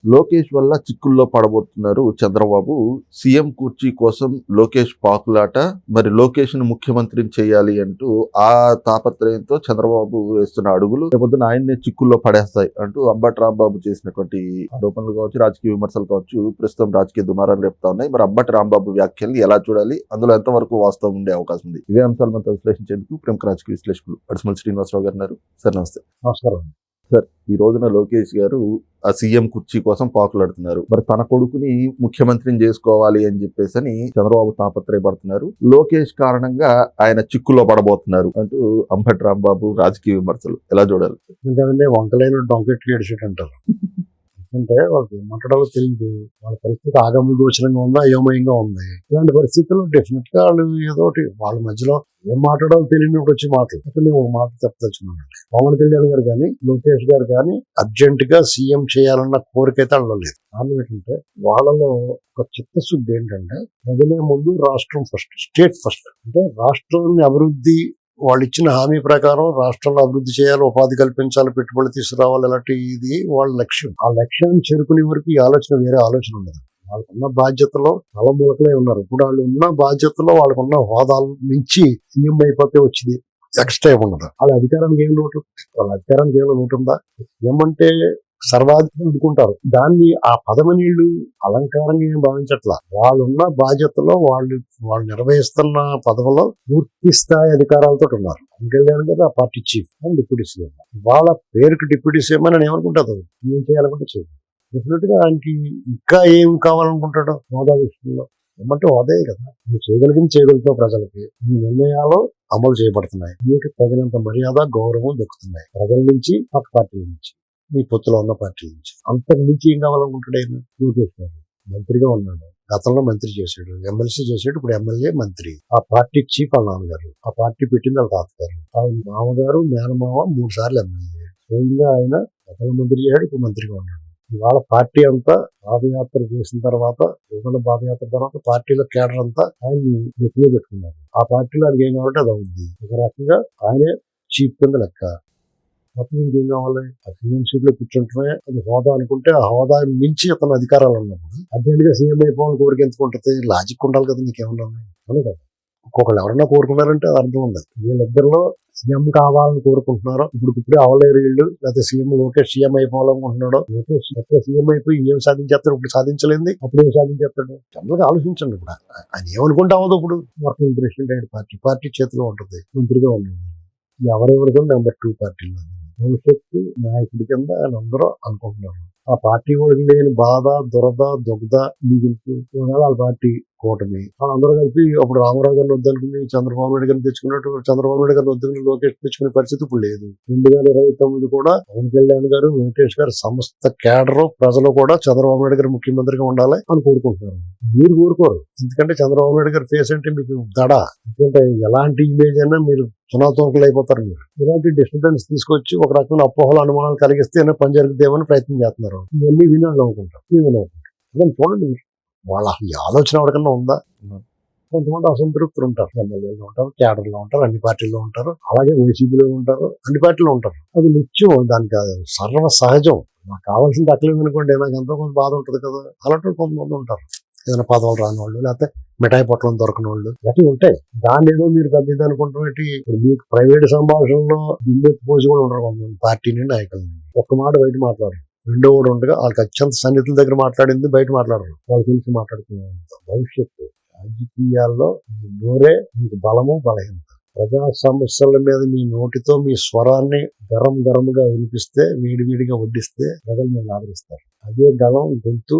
లోకేష్ వల్ల చిక్కుల్లో పడబోతున్నారు చంద్రబాబు. సీఎం కుర్చీ కోసం లోకేష్ పాకులాట. మరి లోకేష్‌ని ముఖ్యమంత్రిని చేయాలి అంటూ ఆ తాపత్రయంతో చంద్రబాబు వేస్తున్న అడుగులు రేపొద్దున ఆయన్నే చిక్కుల్లో పడేస్తాయి అంటూ అంబటి రాంబాబు చేసినటువంటి ఆరోపణలు కావచ్చు, రాజకీయ విమర్శలు కావచ్చు, ప్రస్తుతం రాజకీయ దుమారాలు రేపుతా ఉన్నాయి. మరి అంబటి రాంబాబు వ్యాఖ్యల్ని ఎలా చూడాలి? అందులో ఎంతవరకు వాస్తవం ఉండే అవకాశం ఉంది? ఇవే అంశాలు మనతో విశ్లేషించేందుకు ప్రముఖ రాజకీయ విశ్లేషకులు అడిసిమల్ శ్రీనివాసరావు గారు ఉన్నారు. సార్ నమస్తే. నమస్కారం. సార్, ఈ రోజున లోకేష్ గారు ఆ సీఎం కుర్చీ కోసం పాకులాడుతున్నారు. మరి తన కొడుకుని ముఖ్యమంత్రిని చేసుకోవాలి అని చెప్పేసి చంద్రబాబు తాపత్రయపడుతున్నారు. లోకేష్ కారణంగా ఆయన చిక్కులో పడబోతున్నారు అంటూ అంబటి రాంబాబు రాజకీయ విమర్శలు ఎలా చూడాలి? ఎందుకంటే వంకలైన డొంకెట్లు ఏడిసేట్ అంటారు. అంటే వాళ్ళకి ఏం మాట్లాడాలో తెలియదు. వాళ్ళ పరిస్థితి ఆగమ్య గోచరంగా ఉందా, అయోమయంగా ఉంది. ఇలాంటి పరిస్థితుల్లో డెఫినెట్ గా వాళ్ళు ఏదో ఒకటి వాళ్ళ మధ్యలో ఏం మాట్లాడాలో తెలియనప్పుడు వచ్చి మాట్లాడు. నేను ఒక మాట చెప్పదలుచుకున్నాను. పవన్ కళ్యాణ్ గారు కానీ లోకేష్ గారు కానీ అర్జెంట్ గా సీఎం చేయాలన్న కోరిక అయితే వాళ్ళలో లేదు. కారణం ఏంటంటే వాళ్ళలో ఒక చిత్తశుద్ధి ఏంటంటే ప్రజలే ముందు, రాష్ట్రం ఫస్ట్, స్టేట్ ఫస్ట్. అంటే రాష్ట్రాన్ని అభివృద్ధి వాళ్ళు ఇచ్చిన హామీ ప్రకారం రాష్ట్రంలో అభివృద్ధి చేయాలి, ఉపాధి కల్పించాలి, పెట్టుబడులు తీసుకురావాలి, అలాంటి ఇది వాళ్ళ లక్ష్యం. ఆ లక్ష్యాన్ని చేరుకునే వరకు ఈ ఆలోచన వేరే ఆలోచన ఉండదు. వాళ్ళకున్న బాధ్యతలో తలమూలకలే ఉన్నారు. ఇప్పుడు వాళ్ళు ఉన్న బాధ్యతలో వాళ్ళకున్న హోదాల నుంచి సీఎం అయిపోతే వచ్చింది ఎక్స్ట్రా ఉండదు. వాళ్ళ అధికారానికి ఏం లోటు? వాళ్ళ అధికారానికి ఏమైనా లోటు ఉందా? ఏమంటే సర్వాధికారం అనుకుంటారు. దాన్ని ఆ పదమనీళ్లు అలంకారంగా ఏం భావించట్లా. వాళ్ళున్న బాధ్యతలో వాళ్ళు నిర్వహిస్తున్న పదవిలో పూర్తి స్థాయి అధికారాలతో ఉన్నారు. పవన్ కళ్యాణ్ గారు ఆ party chief and deputy CM. వాళ్ళ పేరుకి డిప్యూటీ సీఎం అని ఏమనుకుంటారు? ఏం చేయాలనుకుంటే చేయాలి. డెఫినెట్ గా ఆయనకి ఇంకా ఏం కావాలనుకుంటాడు హోదా విషయంలో? ఏమంటే హోదే కదా. నువ్వు చేయగలిగింది చేయగలుగుతావు. ప్రజలకి నీ నిర్ణయాలు అమలు చేయబడుతున్నాయి. నీకు తగినంత మర్యాద, గౌరవం దక్కుతున్నాయి ప్రజల నుంచి, పక్క పార్టీల నుంచి, మీ పొత్తులో ఉన్న పార్టీల నుంచి. అంతకు మించి ఏం కావాలనుకుంటాడు ఆయన? లోకేష్ గారు మంత్రిగా ఉన్నాడు, గతంలో మంత్రి చేశాడు, ఎమ్మెల్సీ చేశాడు, ఇప్పుడు ఎమ్మెల్యే, మంత్రి. ఆ పార్టీ చీఫ్ వాళ్ళ నాన్నగారు, ఆ పార్టీ పెట్టింది వాళ్ళ తాతగారు, వాళ్ళ మామగారు, మేనమామ 3 సార్లు ఎమ్మెల్యే. స్వయంగా ఆయన గతంలో మంత్రి చేశాడు, ఇప్పుడు మంత్రిగా ఉన్నాడు. ఇవాళ పార్టీ అంతా పాదయాత్ర చేసిన తర్వాత, యువకుల పాదయాత్ర తర్వాత పార్టీలో కేడర్ అంతా ఆయన్ని నెత్తిలో పెట్టుకున్నారు. ఆ పార్టీలో ఆయనకి ఏం కావాలంటే అది అవుద్ది. ఒక రకంగా ఆయనే చీఫ్ కింద లెక్క. మొత్తం ఇంకేం కావాలి? ఆ సీఎం సీట్ లో కూర్చుంటే అది హోదా అనుకుంటే, ఆ హోదా మించి అతను అధికారాలు ఉన్నప్పుడు అర్జెంట్ గా సీఎం అయిపోవాలని కోరిక ఎందుకు ఉంటుంది? లాజిక్ ఉండాలి కదా. నీకేమన్నా అవును కదా. ఒక్కొక్కళ్ళు ఎవరన్నా కోరుకున్నారంటే అర్థం ఉంది. వీళ్ళిద్దరిలో సీఎం కావాలని కోరుకుంటున్నారో ఇప్పుడే అవలేరు వీళ్ళు, లేకపోతే సీఎం లోకేష్ సీఎం అయిపోవాలనుకుంటున్నాడో. లోకేష్ ఎక్కడ సీఎం అయిపోయి ఏం సాధించేస్తాడు? ఇప్పుడు సాధించలేంది, అప్పుడు ఏం సాధించేస్తాడు? జనరల్గా ఆలోచించండి. ఇప్పుడు ఆయన ఏమనుకుంటా అవ్వదు. ఇప్పుడు వర్కింగ్ ప్రెసిడెంట్ అయిన పార్టీ చేతిలో ఉంటుంది, మంత్రిగా ఉంటుంది. ఎవరెవరిదో నెంబర్ 2 పార్టీలో భవిష్యత్తు నాయకుడి కింద అందరూ అనుకుంటున్నారు. ఆ పార్టీ ఓడికి లేని బాధ, దురద, దుగ్ధ మిగిలిపు వాళ్ళ పార్టీ కూటమి. వాళ్ళందరూ కలిపి అప్పుడు రామారావు గారిని వద్దనుకుని చంద్రబాబు నాయుడు గారిని తెచ్చుకున్నట్టు, చంద్రబాబు నాయుడు గారిని వద్దుకుని లోకేష్ తెచ్చుకునే పరిస్థితి ఇప్పుడు లేదు. 2029 కూడా పవన్ కళ్యాణ్ గారు, లోకేష్ గారు, సమస్త కేడరు, ప్రజలు కూడా చంద్రబాబు నాయుడు గారు ముఖ్యమంత్రిగా ఉండాలి అని కోరుకుంటున్నారు. మీరు కోరుకోరు. ఎందుకంటే చంద్రబాబు నాయుడు గారి ఫేస్ అంటే మీకు దడ. ఎందుకంటే ఎలాంటి ఇమేజ్ అయినా మీరు సునాతోకలు అయిపోతారు. మీరు ఇలాంటి డిస్టర్బెన్స్ తీసుకొచ్చి ఒక రకమైన అపోహలు, అనుమానాలు కలిగిస్తే పని జరుగుతామని ప్రయత్నం చేస్తున్నారు. ఇవన్నీ వినాలి అనుకుంటారు. అదే చూడండి, వాళ్ళ ఈ ఆలోచన ఎవరికన్నా ఉందా? కొంతమంది అసంతృప్తులు ఉంటారు. ఎమ్మెల్యేలో ఉంటారు, క్యాడర్లో ఉంటారు, అన్ని పార్టీల్లో ఉంటారు, అలాగే వైసీపీలో ఉంటారు, అన్ని పార్టీలో ఉంటారు. అది నిత్యం, దానికి సర్వ సహజం. నాకు కావాల్సింది అక్కలేదు అనుకోండి, నాకు ఎంతో కొంత బాధ ఉంటుంది కదా. అలాంటి కొంతమంది ఉంటారు. ఏదైనా పదవులు రాని వాళ్ళు, లేకపోతే మిఠాయి పొట్లం దొరకని వాళ్ళు, ఇలాంటివి ఉంటాయి. దాన్ని ఏదో మీరు పెద్దది అనుకుంటున్నట్టు ఇప్పుడు మీకు ప్రైవేట్ సంభాషణలో దుమ్మెత్తి పోసి కూడా ఉండరు కొంతమంది పార్టీని, నాయకులు. ఒక్క మాట బయట మాట్లాడరు, రెండో కూడా ఉండగా వాళ్ళకి అత్యంత సన్నిహితుల దగ్గర మాట్లాడింది బయట మాట్లాడరు. వాళ్ళు తెలిసి మాట్లాడుతున్నారు. భవిష్యత్తు రాజకీయాల్లో మీ నోరే మీకు బలము, బలహీనత. ప్రజా సమస్యల మీద మీ నోటితో మీ స్వరాన్ని గరంగా వినిపిస్తే, వేడిగా వడ్డిస్తే ప్రజలు మీరు ఆదరిస్తారు. అదే గలం, గొంతు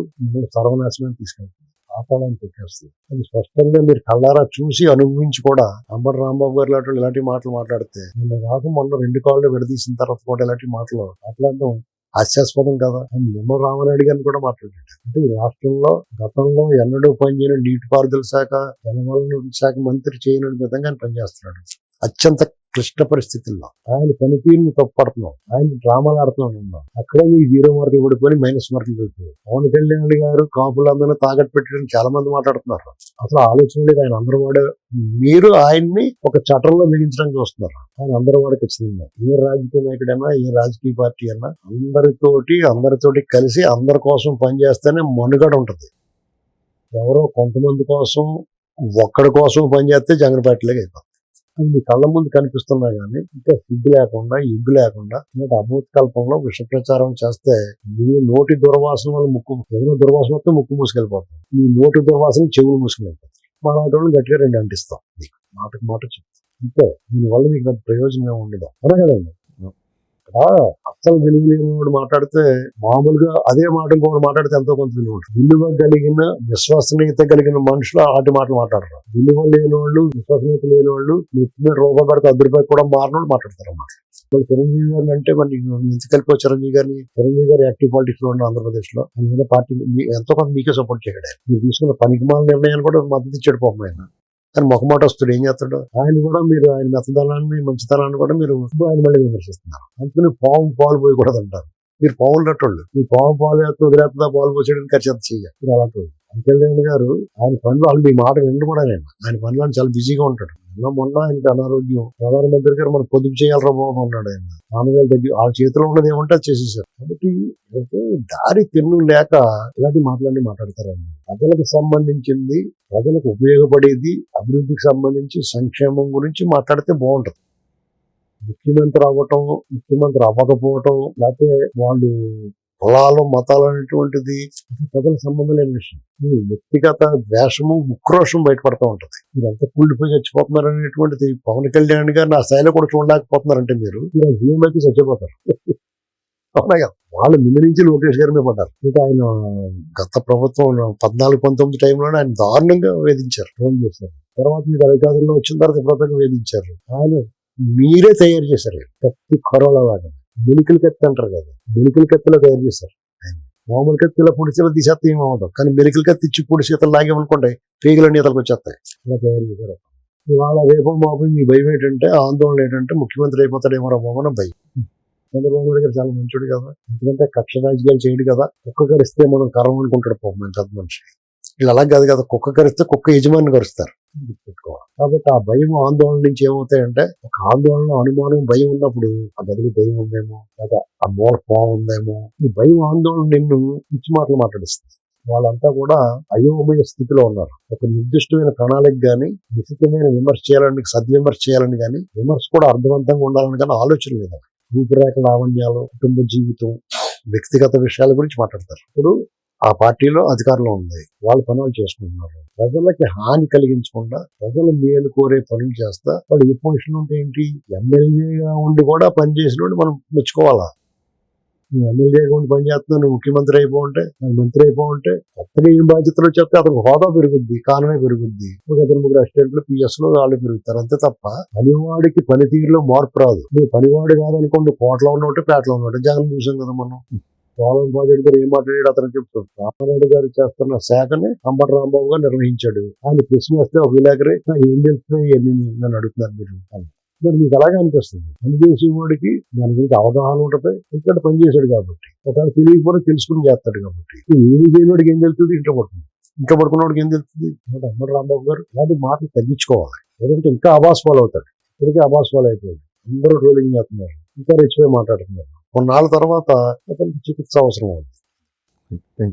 సర్వనాశనాన్ని తీసుకెళ్తుంది, ఆపాలని పెట్టేస్తుంది. అది స్పష్టంగా మీరు కళ్ళారా చూసి అనుభవించి కూడా అంబటి రాంబాబు గారు లాంటి ఇలాంటి మాటలు మాట్లాడితే, నిన్న కాక మొన్న 2 కాళ్ళు విడదీసిన తర్వాత కూడా ఇలాంటి మాటలు మాట్లాడడం హాస్యాస్పదం కదా అని నిమ్మ రామనాయుడు గారిని కూడా మాట్లాడాడు. అంటే ఈ రాష్ట్రంలో గతంలో ఎన్నడూ పనిచేయని నీటిపారుదల శాఖ, జలవనరుల శాఖ మంత్రి చేయని విధంగా పనిచేస్తున్నాడు. అత్యంత క్లిష్ట పరిస్థితుల్లో ఆయన పనితీరుని తప్పడుతున్నాం, ఆయన డ్రామాలు ఆడుతున్నాం. అక్కడే మీకు 0 మార్కులు పడిపోయి -మార్కులు పడిపోయి. పవన్ కళ్యాణ్ గారు కాపులందరూ తాకట్టు పెట్టడానికి చాలా మంది మాట్లాడుతున్నారు. అసలు ఆలోచన లేదు. ఆయన అందరూ వాడే, మీరు ఆయన్ని ఒక చట్టంలో మిగించడానికి చూస్తున్నారు. ఆయన అందరూ వాడే ఖచ్చితంగా. ఏ రాజకీయ నాయకుడైనా, ఏ రాజకీయ పార్టీ అయినా అందరితోటి కలిసి అందరి కోసం పనిచేస్తేనే మనుగడ ఉంటుంది. ఎవరో కొంతమంది కోసం, ఒక్కడి కోసం పనిచేస్తే జగన్ పార్టీలాగా అయిపోతుంది. అది మీ కళ్ళ ముందు కనిపిస్తున్నా కానీ ఇంకా సిగ్గు లేకుండా, ఎగ్గు లేకుండా ఇలాంటి అభూత కల్పంలో విష ప్రచారం చేస్తే మీ నోటి దుర్వాసన వల్ల ఏదైనా దుర్వాసన వస్తే ముక్కు మూసుకెళ్ళిపోతాం. మీ నోటి దుర్వాసన చెవులు మూసుకెళ్ళిపోతాం. మా నాటి వాళ్ళు గట్టిగా 2 అంటిస్తాం. మీకు మాట చెప్తాం అంతే. దీనివల్ల మీకు పెద్ద ప్రయోజనం ఉండదు. అవునా కదండి? అస్సలు విలువ లేనివాడు మాట్లాడితే మామూలుగా అదే మాట ఇంకొకటి మాట్లాడితే ఎంతో కొంత విలువ ఉంటుంది. విలువ కలిగిన, విశ్వసనీయత కలిగిన మనుషులు ఆటి మాటలు మాట్లాడరు. విలువ లేని వాళ్ళు, విశ్వసనీయత లేని వాళ్ళు నెత్తిమీద రూపాయి పడితే ₹10 కూడా మారినోళ్ళు మాట్లాడతారు అన్నమాట. ఇప్పుడు చిరంజీవి గారిని అంటే మరి ఎంత కలిపి చిరంజీవి గారు యాక్టివ్ పాలిటిక్స్ లో ఉన్న ఆంధ్రప్రదేశ్ లో ఆయన పార్టీ ఎంతో కొంత మీకే సపోర్ట్ చేయడం. మీరు తీసుకున్న పనికిమాల నిర్ణయాన్ని కూడా మద్దతు ఇచ్చాడు పాపం ఆయన. కానీ మొహమాట వస్తుడు ఏం చేస్తాడు? ఆయన కూడా మీరు ఆయన మెత్తదనాన్ని, మంచితనాన్ని కూడా మీరు ఆయన మళ్ళీ విమర్శిస్తున్నారు. అందుకని పాలు పోయకూడదు అంటారు. మీరు పావులు నట్టోళ్ళు. మీ పాలు వదిలేస్తుందా, పాలు పోసేయడానికి ఖచ్చితంగా చెయ్యాలి. మీరు అలాంటి వాళ్ళు. పవన్ కళ్యాణ్ గారు ఆయన పనులు, వాళ్ళు మీ మాట వినడు కూడా ఆయన పనులు చాలా బిజీగా ఉంటాడు. మొన్న ఆయనకి అనారోగ్యం, ప్రధానమంత్రి గారు మనం పొదుపు చేయాలరా బాబు అన్నాడు. ఆయన 4000 తగ్గి ఆ చేతిలో ఉన్నది ఏమంటే అది చేసేసారు. కాబట్టి దారి తిన్ను లేక ఇలాంటి మాటలన్నీ మాట్లాడతారండి. ప్రజలకు సంబంధించింది, ప్రజలకు ఉపయోగపడేది, అభివృద్ధికి సంబంధించి సంక్షేమం గురించి మాట్లాడితే బాగుంటుంది. ముఖ్యమంత్రి అవ్వకపోవటం, లేకపోతే వాళ్ళు కులాలు, మతాలు అనేటువంటిది ప్రజలకు సంబంధం లేని విషయం. మీ వ్యక్తిగత ద్వేషము, ఉక్రోషం బయటపడుతూ ఉంటుంది. మీరు ఎంత కూలిపోయి చచ్చిపోతున్నారు అనేటువంటిది పవన్ కళ్యాణ్ గారు నా స్థాయిలో కూడా చూడలేకపోతున్నారంటే మీరు ఏమైతే చచ్చిపోతారు. అవునా కదా? వాళ్ళు ముందు నుంచి లోకేష్ గారి మీద పడ్డారు. ఇంకా ఆయన గత ప్రభుత్వం 14-19 టైంలోనే ఆయన దారుణంగా వేధించారు, ఫోన్ చేశారు. తర్వాత మీరు అధికారుల్లో వచ్చిన తర్వాత ప్రభుత్వంగా వేధించారు. ఆయన మీరే తయారు చేశారు కత్తి కొరవలాగా. మెలికల కత్తి అంటారు కదా, మెలికల కత్తిలో తయారు చేశారు. మామూలు కత్తిలో పొడిచేలా తీసేస్తే ఏమవుతాం, కానీ మెలికల కత్తి ఇచ్చి పొడిచేతలు లాగేమనుకోండి పేగులన్నీ ఇతలకు వచ్చేస్తాయి. అలా తయారు చేశారు. ఇవాళ రేపు బాబు మీ భయం ఏంటంటే, ఆందోళన ఏంటంటే ముఖ్యమంత్రి అయిపోతాడేమో రా బాబు అని భయం. చంద్రబాబు నాయుడు గారు చాలా మంచోడు కదా, ఎందుకంటే కక్ష రాజకీయాలు చేయడు కదా. కుక్క కరిస్తే మనం కరం అనుకుంటాడు పాపం మన పెద్ద మనిషి. వీళ్ళు అలా కాదు కదా, కుక్క కరిస్తే కుక్క యజమాని కరుస్తారు. పెట్టుకోవాలి. కాబట్టి ఆ భయం, ఆందోళన నుంచి ఏమవుతాయంటే, ఒక ఆందోళన, అనుమానం, భయం ఉన్నప్పుడు ఆ గదిలో దయ్యం ఉందేమో, లేదా ఆ మూల పాము ఉందేమో, ఈ భయం, ఆందోళన నిన్ను పిచ్చి మాటలు మాట్లాడిస్తుంది. వాళ్ళంతా కూడా అయోమయ స్థితిలో ఉన్నారు. ఒక నిర్దిష్టమైన ప్రణాళిక కానీ, నిశ్చితమైన విమర్శ చేయాలని, సద్విమర్శ చేయాలని కానీ, విమర్శ కూడా అర్థవంతంగా ఉండాలని కానీ ఆలోచన లేదు. రూపురేఖ, లావణ్యాలు, కుటుంబ జీవితం, వ్యక్తిగత విషయాల గురించి మాట్లాడతారు. ఇప్పుడు ఆ పార్టీలో అధికారంలో ఉంది, వాళ్ళు పనులు చేసుకుంటున్నారు. ప్రజలకి హాని కలిగించకుండా ప్రజల మేలు కోరే పనులు చేస్తా వాళ్ళు ఏ పొజిషన్ ఉంటే ఏంటి, ఎమ్మెల్యేగా ఉండి కూడా పనిచేసిన మనం మెచ్చుకోవాలా. నువ్వు ఎమ్మెల్యేగా ఉండి పనిచేస్తున్నావు, నువ్వు ముఖ్యమంత్రి అయిపోంటే, మంత్రి అయిపోంటే, కొత్తగా ఏం బాధ్యతలు వచ్చేస్తే అతనికి హోదా పెరుగుద్ది, కారణమే పెరుగుద్ది. ఒక 2-3 అసిస్టెంట్లు, PS లో వాళ్ళు పెరుగుతారు. అంతే తప్ప పనివాడికి పనితీరులో మార్పు రాదు. నువ్వు పనివాడు కాదనుకోండి, కోటలో ఉన్నట్టు, పేటలో ఉన్నట్టు. జగన్ చూసాం కదా మనం. పోలవరం ప్రాజెక్టు గారు ఏం మాట్లాడాడు అతను చెప్తాడు. రామారెడ్డి గారు చేస్తున్న శాఖని అంబటి రాంబాబు గారు నిర్వహించాడు. ఆయన ప్రశ్న వేస్తే ఒక విలేకరి ఏం తెలుస్తున్నాయి ఇవన్నీ నన్ను అడుగుతున్నారు మీరు. మరి మీకు అలాగే అనిపిస్తుంది. పనిచేసేవాడికి దాని గురించి అవగాహన ఉంటుంది, ఎందుకంటే పనిచేశాడు కాబట్టి. ఒకవేళ తెలియకపోతే తెలుసుకుని చేస్తాడు కాబట్టి. ఏమి చేయనివాడికి ఏం తెలుస్తుంది, ఇంట్లో పడుకున్నవాడికి ఏం తెలుస్తుంది. అంబటి రాంబాబు గారు ఇలాంటి మాటలు తగ్గించుకోవాలి. లేదంటే ఇంకా అబాస్ పాలు అవుతాడు. ఇప్పటికే అబాస్ పాలు అయిపోయాడు. అందరూ ట్రోలింగ్ చేస్తున్నారు, ఇంకా రెచ్చిపోయి మాట్లాడుతున్నారు. కొన్నాళ్ళ తర్వాత అతనికి చికిత్స అవసరం అవుతుంది.